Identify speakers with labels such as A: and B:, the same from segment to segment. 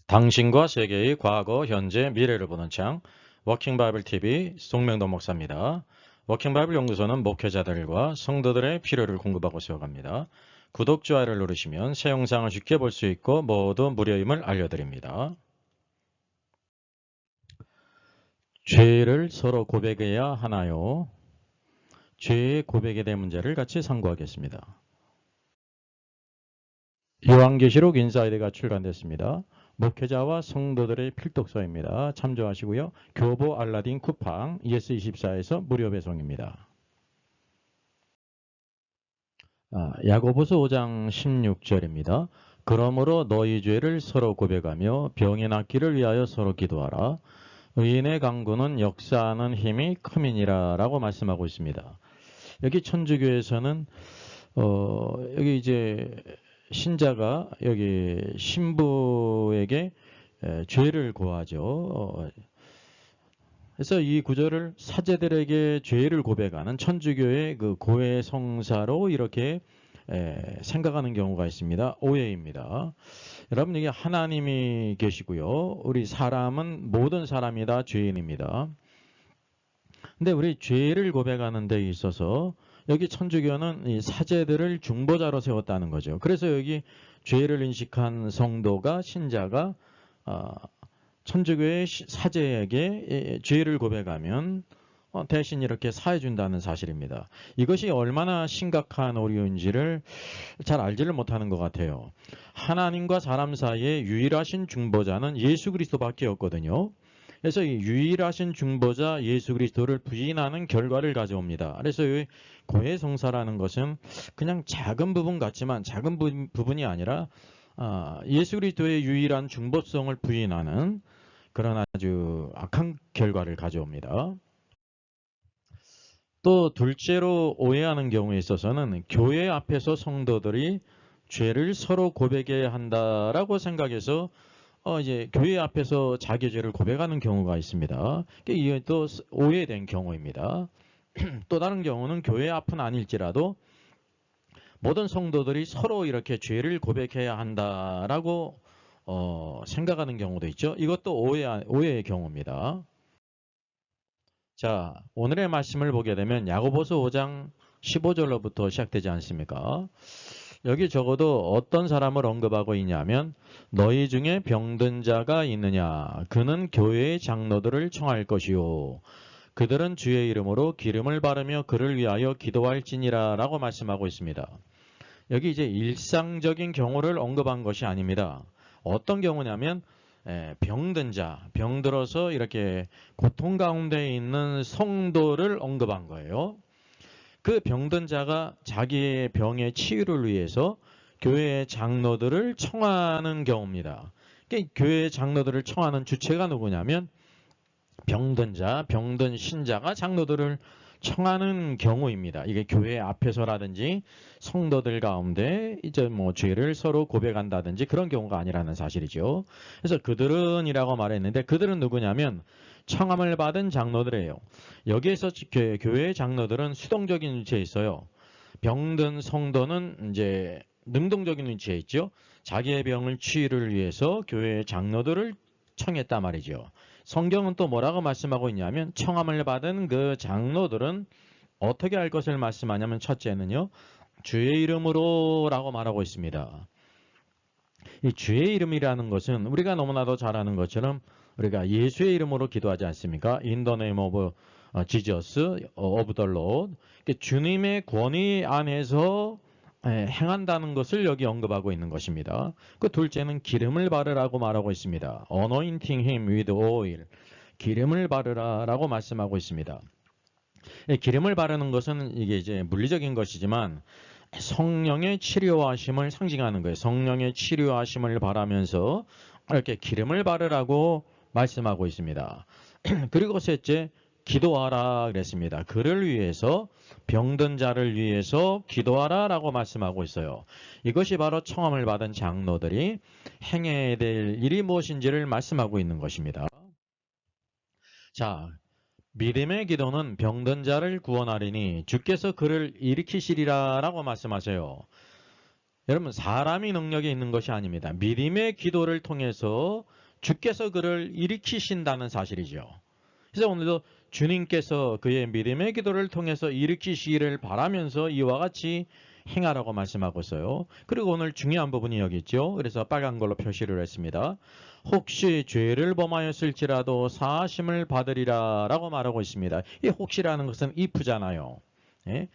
A: 당신과 세계의 과거, 현재, 미래를 보는 창 워킹 바이블 TV 송명도 목사입니다. 워킹 바이블 연구소는 목회자들과 성도들의 필요를 공급하고 세워갑니다. 구독, 좋아요를 누르시면 새 영상을 쉽게 볼 수 있고 모두 무료임을 알려드립니다. 죄를 서로 고백해야 하나요? 죄의 고백에 대한 문제를 같이 상고하겠습니다. 요한계시록 인사이드가 출간됐습니다. 목회자와 성도들의 필독서입니다. 참조하시고요. 교보 알라딘 쿠팡 ES24에서 무료 배송입니다. 야고보서 5장 16절입니다. 그러므로 너희 죄를 서로 고백하며 병이 낫기를 위하여 서로 기도하라. 의인의 강구는 역사하는 힘이 큼이니라 라고 말씀하고 있습니다. 여기 천주교에서는 여기 이제 신자가 여기 신부에게 죄를 고하죠. 그래서 이 구절을 사제들에게 죄를 고백하는 천주교의 그 고해 성사로 이렇게 생각하는 경우가 있습니다. 오해입니다. 여러분, 이게 하나님이 계시고요. 우리 사람은 모든 사람이 다 죄인입니다. 근데 우리 죄를 고백하는 데 있어서 여기 천주교는 이 사제들을 중보자로 세웠다는 거죠. 그래서 여기 죄를 인식한 성도가 신자가 천주교의 사제에게 죄를 고백하면 대신 이렇게 사해 준다는 사실입니다. 이것이 얼마나 심각한 오류인지를 잘 알지를 못하는 것 같아요. 하나님과 사람 사이에 유일하신 중보자는 예수 그리스도밖에 없거든요. 그래서 이 유일하신 중보자 예수 그리스도를 부인하는 결과를 가져옵니다. 그래서 이 고해성사라는 것은 그냥 작은 부분 같지만 작은 부분이 아니라 예수 그리스도의 유일한 중보성을 부인하는 그런 아주 악한 결과를 가져옵니다. 또 둘째로 오해하는 경우에 있어서는 교회 앞에서 성도들이 죄를 서로 고백해야 한다라고 생각해서 이제 교회 앞에서 자기 죄를 고백하는 경우가 있습니다. 이게 또 오해된 경우입니다. 또 다른 경우는 교회 앞은 아닐지라도 모든 성도들이 서로 이렇게 죄를 고백해야 한다라고 생각하는 경우도 있죠. 이것도 오해의 경우입니다. 자, 오늘의 말씀을 보게 되면 야고보서 5장 15절로부터 시작되지 않습니까? 여기 적어도 어떤 사람을 언급하고 있냐면 너희 중에 병든 자가 있느냐 그는 교회의 장로들을 청할 것이요 그들은 주의 이름으로 기름을 바르며 그를 위하여 기도할지니라 라고 말씀하고 있습니다. 여기 이제 일상적인 경우를 언급한 것이 아닙니다. 어떤 경우냐면 병든 자, 병들어서 이렇게 고통 가운데 있는 성도를 언급한 거예요. 그 병든 자가 자기의 병의 치유를 위해서 교회의 장로들을 청하는 경우입니다. 그러니까 교회의 장로들을 청하는 주체가 누구냐면 병든 자, 병든 신자가 장로들을 청하는 경우입니다. 이게 교회 앞에서라든지 성도들 가운데 이제 뭐 죄를 서로 고백한다든지 그런 경우가 아니라는 사실이죠. 그래서 그들은이라고 말했는데 그들은 누구냐면 청함을 받은 장로들이에요. 여기에서 교회 장로들은 수동적인 위치에 있어요. 병든 성도는 이제 능동적인 위치에 있죠. 자기의 병을 치유를 위해서 교회 장로들을 청했단 말이죠. 성경은 또 뭐라고 말씀하고 있냐면 청함을 받은 그 장로들은 어떻게 할 것을 말씀하냐면 첫째는요. 주의 이름으로 라고 말하고 있습니다. 이 주의 이름이라는 것은 우리가 너무나도 잘 아는 것처럼 우리가 예수의 이름으로 기도하지 않습니까? In the name of Jesus, of the Lord. 주님의 권위 안에서 행한다는 것을 여기 언급하고 있는 것입니다. 그 둘째는 기름을 바르라고 말하고 있습니다. Anointing him with oil. 기름을 바르라라고 말씀하고 있습니다. 기름을 바르는 것은 이게 이제 물리적인 것이지만 성령의 치료하심을 상징하는 거예요. 성령의 치료하심을 바라면서 이렇게 기름을 바르라고 말씀하고 있습니다. 그리고 셋째, 기도하라 그랬습니다. 그를 위해서 병든 자를 위해서 기도하라 라고 말씀하고 있어요. 이것이 바로 청함을 받은 장로들이 행해야 될 일이 무엇인지를 말씀하고 있는 것입니다. 자, 믿음의 기도는 병든 자를 구원하리니 주께서 그를 일으키시리라 라고 말씀하세요. 여러분, 사람이 능력이 있는 것이 아닙니다. 믿음의 기도를 통해서 주께서 그를 일으키신다는 사실이죠. 그래서 오늘도 주님께서 그의 믿음의 기도를 통해서 일으키시기를 바라면서 이와 같이 행하라고 말씀하고 있어요. 그리고 오늘 중요한 부분이 여기 있죠. 그래서 빨간 걸로 표시를 했습니다. 혹시 죄를 범하였을지라도 사하심을 받으리라 라고 말하고 있습니다. 이 혹시라는 것은 if잖아요. 예?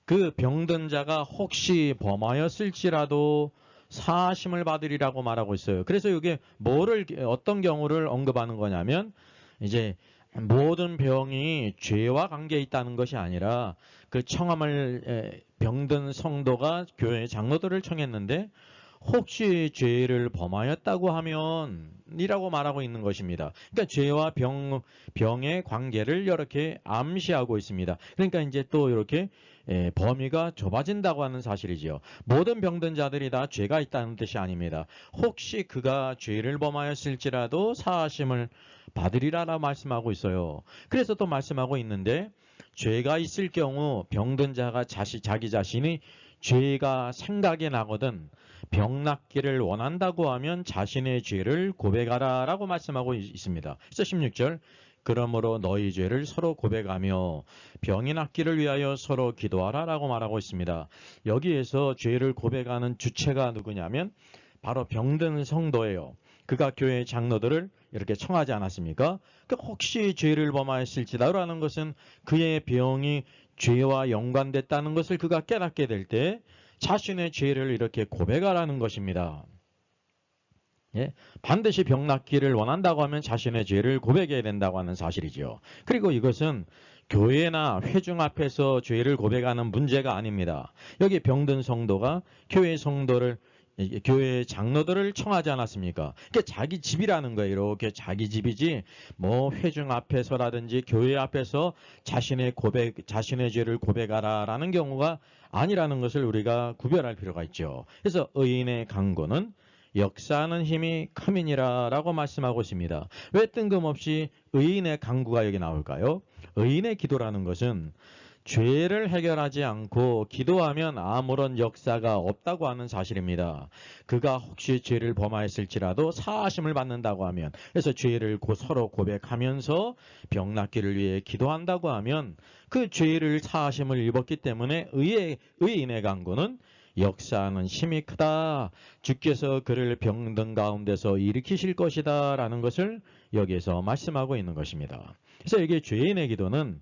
A: 그 병든 자가 혹시 범하였을지라도 사하심을 받으리라고 말하고 있어요. 그래서 이게 어떤 경우를 언급하는 거냐면 이제 모든 병이 죄와 관계에 있다는 것이 아니라 그 청함을 병든 성도가 교회 장로들을 청했는데 혹시 죄를 범하였다고 하면 이라고 말하고 있는 것입니다. 그러니까 죄와 병의 관계를 이렇게 암시하고 있습니다. 그러니까 이제 또 이렇게 범위가 좁아진다고 하는 사실이지요. 모든 병든 자들이 다 죄가 있다는 뜻이 아닙니다. 혹시 그가 죄를 범하였을지라도 사하심을 받으리라라 말씀하고 있어요. 그래서 또 말씀하고 있는데 죄가 있을 경우 병든 자가 자기 자신이 죄가 생각이 나거든 병 낫기를 원한다고 하면 자신의 죄를 고백하라 라고 말씀하고 있습니다. 그래서 16절 그러므로 너희 죄를 서로 고백하며 병이 낫기를 위하여 서로 기도하라 라고 말하고 있습니다. 여기에서 죄를 고백하는 주체가 누구냐면 바로 병든 성도예요. 그가 교회 장로들을 이렇게 청하지 않았습니까? 혹시 죄를 범하였을지라는 것은 그의 병이 죄와 연관됐다는 것을 그가 깨닫게 될 때 자신의 죄를 이렇게 고백하라는 것입니다. 예? 반드시 병 낫기를 원한다고 하면 자신의 죄를 고백해야 된다고 하는 사실이죠. 그리고 이것은 교회나 회중 앞에서 죄를 고백하는 문제가 아닙니다. 여기 병든 성도가 교회 장로들을 청하지 않았습니까? 그게 자기 집이라는 거예요. 이렇게 자기 집이지 뭐 회중 앞에서라든지 교회 앞에서 자신의 죄를 고백하라라는 경우가 아니라는 것을 우리가 구별할 필요가 있죠. 그래서 의인의 강구는 역사하는 힘이 큼이니라 라고 말씀하고 있습니다. 왜 뜬금없이 의인의 강구가 여기 나올까요? 의인의 기도라는 것은 죄를 해결하지 않고 기도하면 아무런 역사가 없다고 하는 사실입니다. 그가 혹시 죄를 범하였을지라도 사하심을 받는다고 하면, 그래서 죄를 서로 고백하면서 병 낫기를 위해 기도한다고 하면 그 죄를 사하심을 입었기 때문에 의인의 강구는 역사하는 힘이 크다. 주께서 그를 병든 가운데서 일으키실 것이다 라는 것을 여기에서 말씀하고 있는 것입니다. 그래서 이게 죄인의 기도는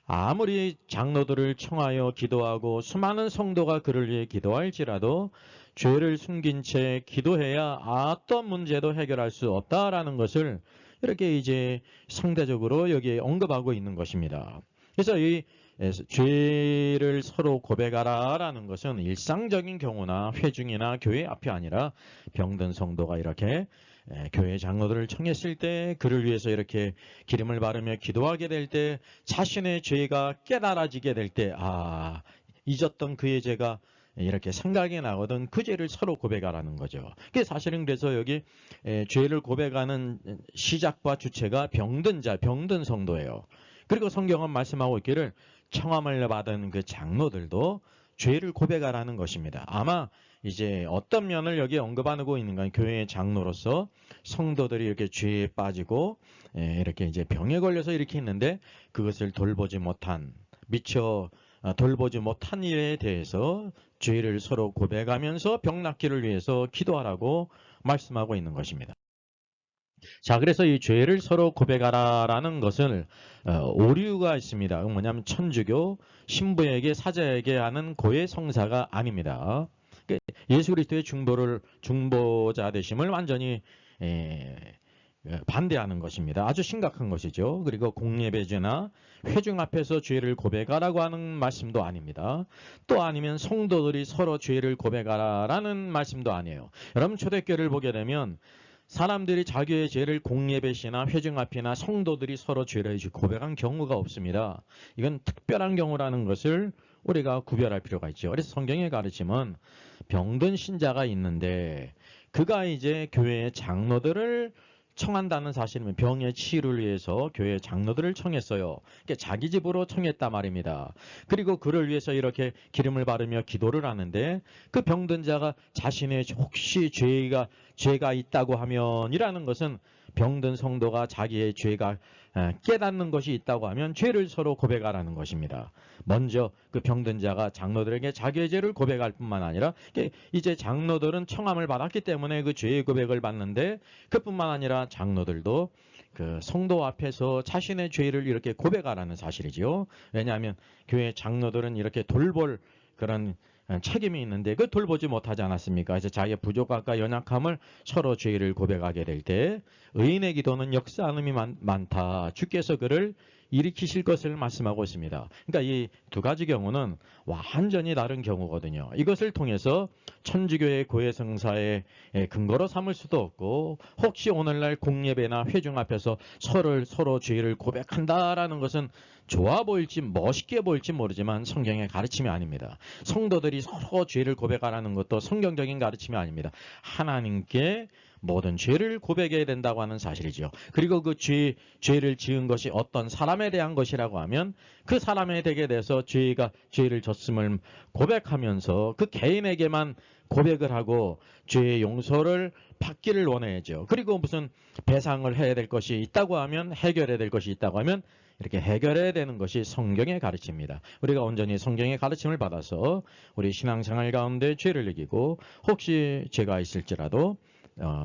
A: 아무리 장로들을 청하여 기도하고 수많은 성도가 그를 위해 기도할지라도 죄를 숨긴 채 기도해야 어떤 문제도 해결할 수 없다라는 것을 이렇게 이제 상대적으로 여기에 언급하고 있는 것입니다. 그래서 이 죄를 서로 고백하라라는 것은 일상적인 경우나 회중이나 교회 앞이 아니라 병든 성도가 이렇게 교회 장로들을 청했을 때 그를 위해서 이렇게 기름을 바르며 기도하게 될 때 자신의 죄가 깨달아지게 될 때 잊었던 그의 죄가 이렇게 생각이 나거든 그 죄를 서로 고백하라는 거죠. 그게 사실은 그래서 여기 죄를 고백하는 시작과 주체가 병든 성도예요. 그리고 성경은 말씀하고 있기를 청함을 받은 그 장로들도 죄를 고백하라는 것입니다. 아마 이제 어떤 면을 여기에 언급하고 있는가, 교회의 장로로서 성도들이 이렇게 죄에 빠지고 이렇게 이제 병에 걸려서 이렇게 있는데 그것을 미처 돌보지 못한 일에 대해서 죄를 서로 고백하면서 병 낫기를 위해서 기도하라고 말씀하고 있는 것입니다. 자, 그래서 이 죄를 서로 고백하라라는 것을 오류가 있습니다. 뭐냐면 천주교 신부에게 사자에게 하는 고해 성사가 아닙니다. 예수 그리스도의 중보자 되심을 완전히 반대하는 것입니다. 아주 심각한 것이죠. 그리고 공예배제나 회중 앞에서 죄를 고백하라고 하는 말씀도 아닙니다. 또 아니면 성도들이 서로 죄를 고백하라라는 말씀도 아니에요. 여러분 초대교회를 보게 되면 사람들이 자기의 죄를 공예배시나 회중 앞이나 성도들이 서로 죄를 고백한 경우가 없습니다. 이건 특별한 경우라는 것을 우리가 구별할 필요가 있죠. 그래서 성경의 가르침은 병든 신자가 있는데 그가 이제 교회의 장로들을 청한다는 사실이면 병의 치유를 위해서 교회 장로들을 청했어요. 그러니까 자기 집으로 청했단 말입니다. 그리고 그를 위해서 이렇게 기름을 바르며 기도를 하는데 그 병든 자가 자신의 혹시 죄가 있다고 하면이라는 것은 병든 성도가 자기의 죄가 깨닫는 것이 있다고 하면 죄를 서로 고백하라는 것입니다. 먼저 그 병든 자가 장로들에게 자기의 죄를 고백할 뿐만 아니라 이제 장로들은 청함을 받았기 때문에 그 죄의 고백을 받는데 그뿐만 아니라 장로들도 그 성도 앞에서 자신의 죄를 이렇게 고백하라는 사실이죠. 왜냐하면 교회 장로들은 이렇게 돌볼 그런 책임이 있는데 그 돌보지 못하지 않았습니까? 그래서 자기의 부족함과 연약함을 서로 죄를 고백하게 될 때 의인의 기도는 역사하는 힘이 많다. 주께서 그를 일으키실 것을 말씀하고 있습니다. 그러니까 이 두 가지 경우는 완전히 다른 경우거든요. 이것을 통해서 천주교의 고해성사의 근거로 삼을 수도 없고 혹시 오늘날 공예배나 회중 앞에서 서로 죄를 고백한다라는 것은 좋아 보일지 멋있게 보일지 모르지만 성경의 가르침이 아닙니다. 성도들이 서로 죄를 고백하라는 것도 성경적인 가르침이 아닙니다. 하나님께 모든 죄를 고백해야 된다고 하는 사실이죠. 그리고 그 죄를 지은 것이 어떤 사람에 대한 것이라고 하면 그 사람에 대해서 죄를 졌음을 고백하면서 그 개인에게만 고백을 하고 죄의 용서를 받기를 원해야죠. 그리고 무슨 배상을 해야 될 것이 있다고 하면 해결해야 될 것이 있다고 하면 이렇게 해결해야 되는 것이 성경의 가르침입니다. 우리가 온전히 성경의 가르침을 받아서 우리 신앙생활 가운데 죄를 이기고 혹시 죄가 있을지라도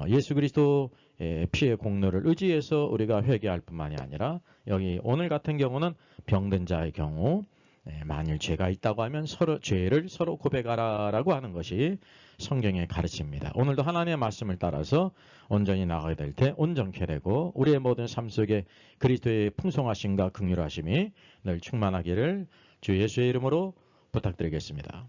A: 예수 그리스도의 피의 공로를 의지해서 우리가 회개할 뿐만이 아니라 여기 오늘 같은 경우는 병든 자의 경우 만일 죄가 있다고 하면 죄를 서로 고백하라라고 하는 것이 성경의 가르침입니다. 오늘도 하나님의 말씀을 따라서 온전히 나가야 될 때 온전케 되고 우리의 모든 삶 속에 그리스도의 풍성하심과 긍휼하심이 늘 충만하기를 주 예수의 이름으로 부탁드리겠습니다.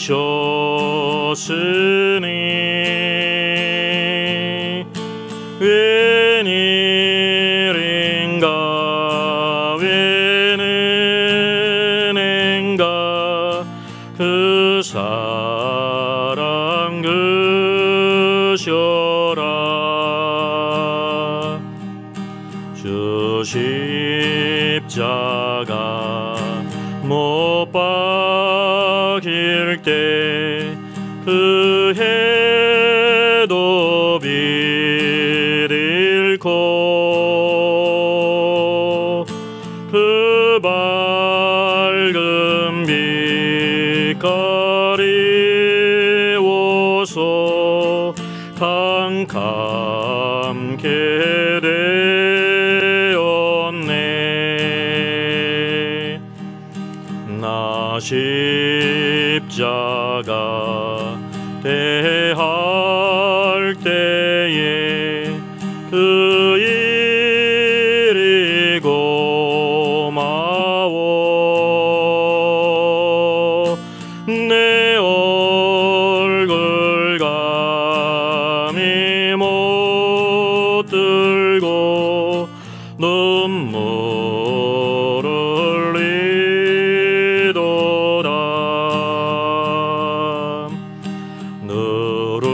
B: 셨으니 웬일인가 웬은행가 그 사랑 그셔라 주 십자가 못 박힐 때 그 해도 비ril고 그 밝은 빛깔이 오소 캄캄케 되었네 나 십자가 대할 때에 그 일이 고마워 내 얼굴 감히 못 들고 눈물을 흘리도다 누르러도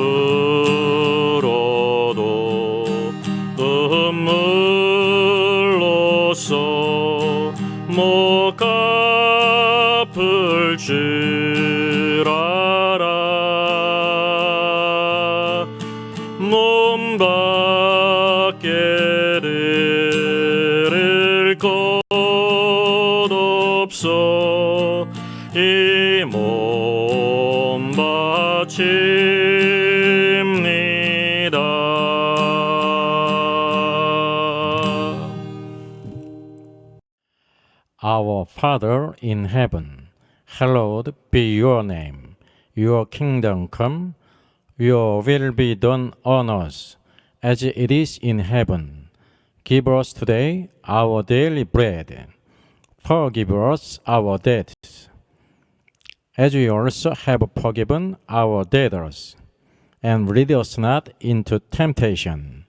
B: 눈물로써 못 갚을 줄 이 몸 바칩니다.
A: Our Father in heaven, hallowed be your name. Your kingdom come, your will be done on earth as it is in heaven. Give us today our daily bread. Forgive us our debts, as we also have forgiven our debtors. And lead us not into temptation,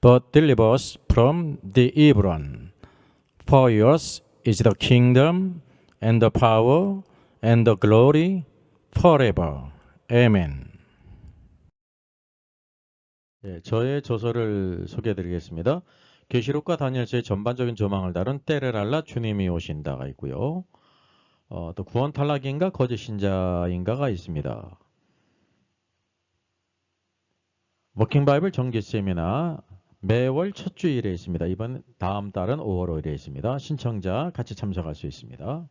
A: but deliver us from the evil one. For yours is the kingdom, and the power, and the glory, forever. Amen. 저의 저서를 소개해드리겠습니다. 계시록과 다니엘서의 전반적인 조망을 다룬 때를 알라 주님이 오신다가 있고요. 또 구원 탈락인가 거짓 신자인가가 있습니다. 워킹 바이블 정기 세미나 매월 첫 주일에 있습니다. 다음 달은 5월 5일에 있습니다. 신청자 같이 참석할 수 있습니다.